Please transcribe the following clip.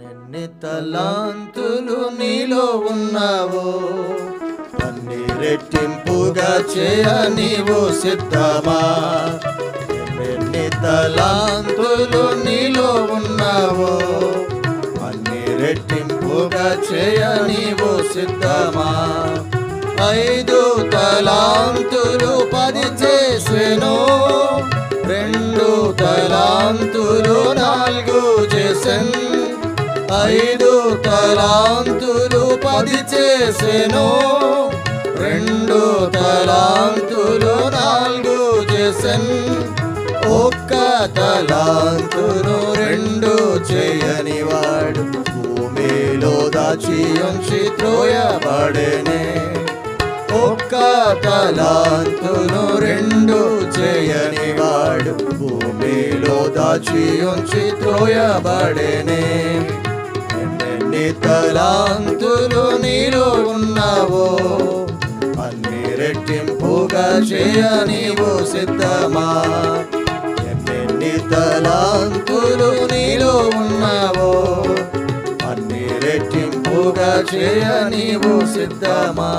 ఎన్ని తలాంతులు నీలో ఉన్నావో అన్ని రెట్టింపుగా చేయ నీవు సిద్ధమా. ఎన్ని తలాంతులు నీలో ఉన్నావో అన్ని రెట్టింపుగా చేయ నీవు సిద్ధమా. 5 తలాంతులు 10 చేసెను, 2 తలాంతులు 4 చేసెను. 5 తలాంతులు 10 చేసెను, 2 తలాంతులు 4 చేసెను. 1 తలాంతును 2 చేయని వాడు భూమిలో దాచి ఉంచి త్రోయబడెనే. 1 తలాంతును 2 చేయని వాడు భూమిలో దాచి ఉంచి త్రోయబడెనే. ఎన్ని తలాంతులు నీలో ఉన్నావో అన్ని రెట్టింపుగా చేయ నీవు సిద్ధమా. ఎన్ని తలాంతులు నీలో ఉన్నావో అన్ని రెట్టింపుగా చేయ నీవు సిద్ధమా.